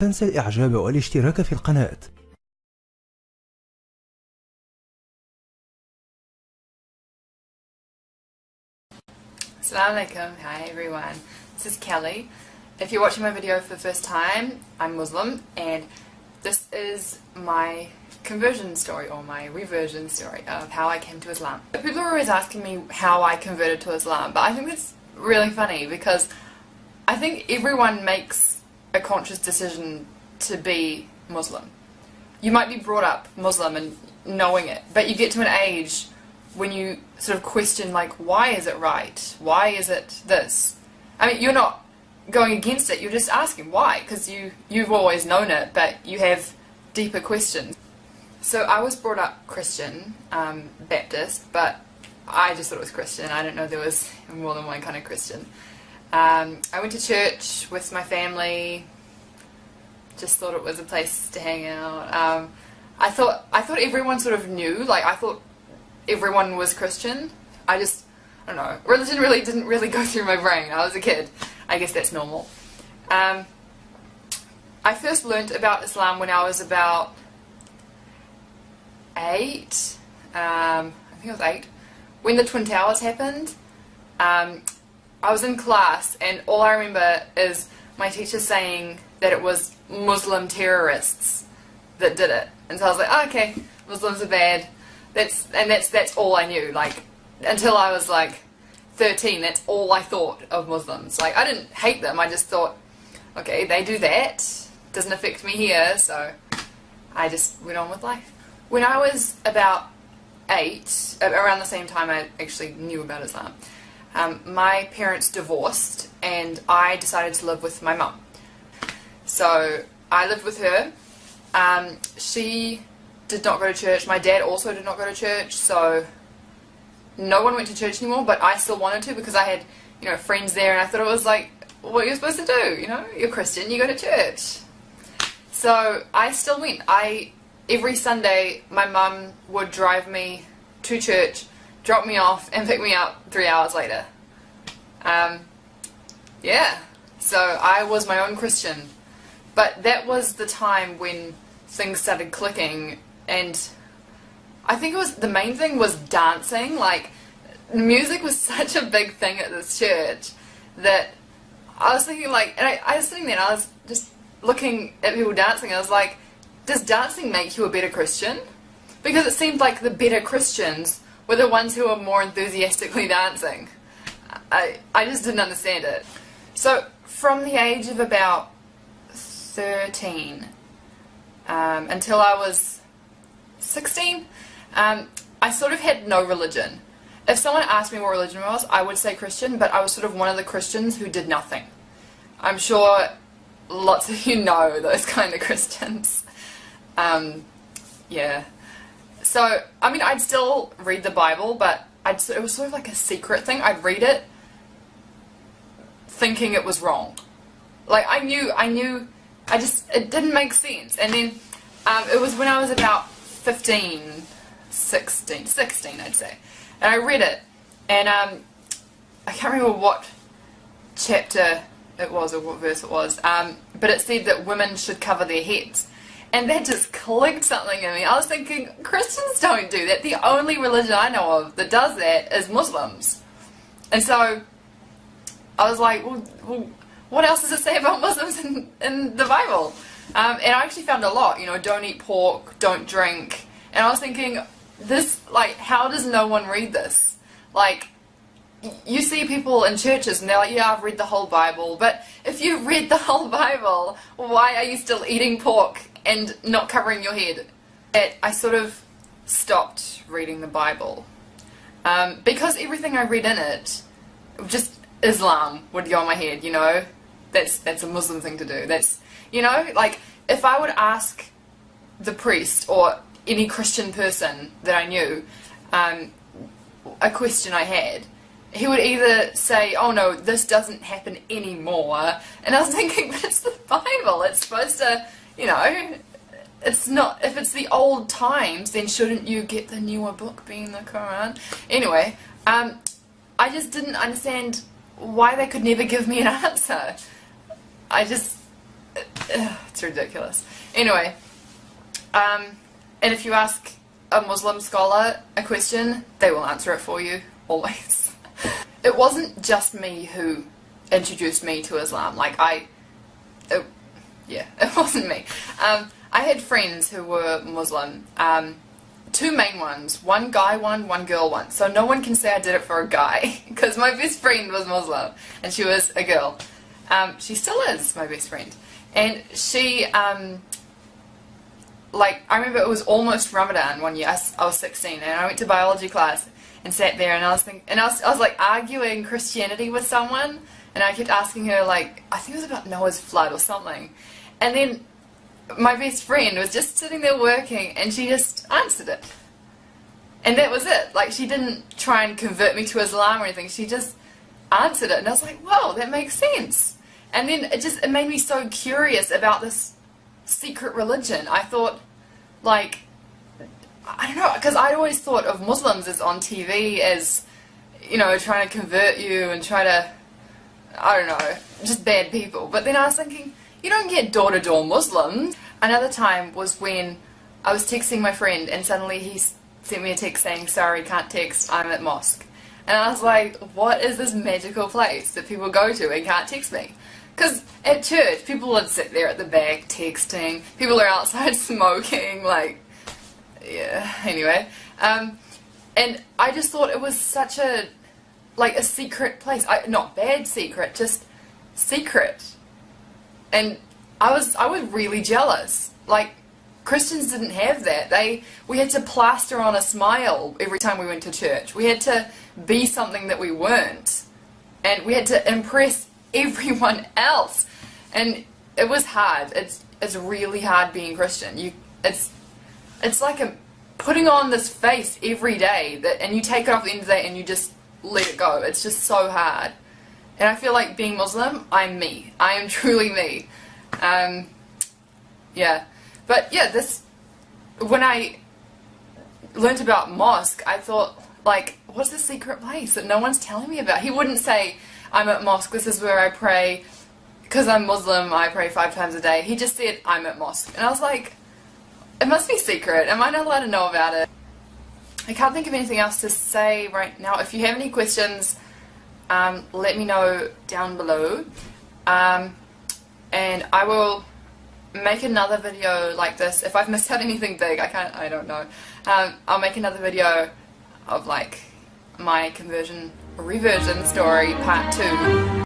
تنسى الإعجاب والاشتراك في القناة. Assalamu alaikum. Hi everyone, this is Kelly. If you're watching my video for the first time, I'm Muslim and this is my conversion story or my reversion story of how I came to Islam. People are always asking me how I converted to Islam, but I think that's really funny because I think everyone makes a conscious decision to be Muslim. You might be brought up Muslim and knowing it, but you get to an age when you sort of question, like, why is it right? Why is it this? I mean, you're not going against it, you're just asking why, because you've always known it, but you have deeper questions. So I was brought up Christian, Baptist, but I just thought it was Christian. I didn't know there was more than one kind of Christian. I went to church with my family, just thought it was a place to hang out. I thought everyone sort of knew, like I thought everyone was Christian. I don't know, religion didn't really go through my brain. I was a kid. I guess that's normal. I first learnt about Islam when I was about 8. I think I was 8. When the Twin Towers happened, I was in class and all I remember is my teacher saying that it was Muslim terrorists that did it. And so I was like, oh, okay, Muslims are bad. That's all I knew. Like, until I was like 13, that's all I thought of Muslims. Like, I didn't hate them, I just thought, okay, they do that, doesn't affect me here, so I just went on with life. When I was about 8, around the same time I actually knew about Islam, my parents divorced and I decided to live with my mum. So I lived with her. She did not go to church. My dad also did not go to church, so no one went to church anymore, but I still wanted to because I had, you know, friends there and I thought it was like what you're supposed to do, you know, you're Christian, you go to church. So I still went. Every Sunday my mum would drive me to church, drop me off and pick me up 3 hours later. Yeah, so I was my own Christian, but that was the time when things started clicking. And I think the main thing was dancing. Like, music was such a big thing at this church that I was thinking, like, and I was sitting there and I was just looking at people dancing and I was like, does dancing make you a better Christian? Because it seemed like the better Christians were the ones who were more enthusiastically dancing. I just didn't understand it. So from the age of about 13 until I was 16, I sort of had no religion. If someone asked me what religion was, I would say Christian, but I was sort of one of the Christians who did nothing. I'm sure lots of you know those kind of Christians. Yeah. So, I mean, I'd still read the Bible, but it was sort of like a secret thing. I'd read it thinking it was wrong. Like, I knew, it didn't make sense. And then it was when I was about 16 I'd say, and I read it, and I can't remember what chapter it was or what verse it was, but it said that women should cover their heads, and that just clicked something in me. I was thinking, Christians don't do that. The only religion I know of that does that is Muslims. And so I was like, well what else does it say about Muslims in the Bible? And I actually found a lot, you know, don't eat pork, don't drink. And I was thinking, this, like, how does no one read this? Like, you see people in churches and they're like, yeah, I've read the whole Bible. But if you've read the whole Bible, why are you still eating pork and not covering your head? I sort of stopped reading the Bible. Because everything I read in it, just Islam would go in my head, you know? That's a Muslim thing to do. That's, you know, like, if I would ask the priest or any Christian person that I knew a question I had, he would either say, oh no, this doesn't happen anymore, and I was thinking, but it's the Bible, it's supposed to, you know, it's not, if it's the old times, then shouldn't you get the newer book being the Quran? Anyway, I just didn't understand why they could never give me an answer. it's ridiculous. Anyway, and if you ask a Muslim scholar a question, they will answer it for you, always. It wasn't just me who introduced me to Islam. Like, yeah, it wasn't me. I had friends who were Muslim. Two main ones. One guy one, one girl one. So no one can say I did it for a guy, because my best friend was Muslim, and she was a girl. She still is my best friend. And she, like, I remember it was almost Ramadan one year. I was 16, and I went to biology class and sat there, and I was like arguing Christianity with someone, and I kept asking her, like, I think it was about Noah's flood or something. And then my best friend was just sitting there working, and she just answered it. And that was it. Like, she didn't try and convert me to Islam or anything. She just answered it, and I was like, whoa, that makes sense. And then it made me so curious about this secret religion. I thought, like, I don't know, because I'd always thought of Muslims as on TV as, you know, trying to convert you and try to, I don't know, just bad people. But then I was thinking, you don't get door-to-door Muslims. Another time was when I was texting my friend, and suddenly he sent me a text saying, sorry, can't text, I'm at mosque. And I was like, what is this magical place that people go to and can't text me? Because at church, people would sit there at the back texting, people are outside smoking, like, yeah, anyway. And I just thought it was such a, like, a secret place. Not bad secret, just secret. And I was really jealous. Like, Christians didn't have that. We had to plaster on a smile every time we went to church. We had to be something that we weren't. And we had to impress everyone else. And it was hard. It's really hard being Christian. It's like putting on this face every day, and you take it off at the end of the day and you just let it go. It's just so hard. And I feel like being Muslim, I'm me. I am truly me. Yeah. But yeah, when I learnt about mosque, I thought, like, what's the secret place that no one's telling me about? He wouldn't say, I'm at mosque, this is where I pray, because I'm Muslim, I pray 5 times a day. He just said, I'm at mosque. And I was like, it must be secret. Am I not allowed to know about it? I can't think of anything else to say right now. If you have any questions, let me know down below. And I will make another video like this. If I've missed out anything big, I don't know. I'll make another video of, like, my conversion or reversion story part 2.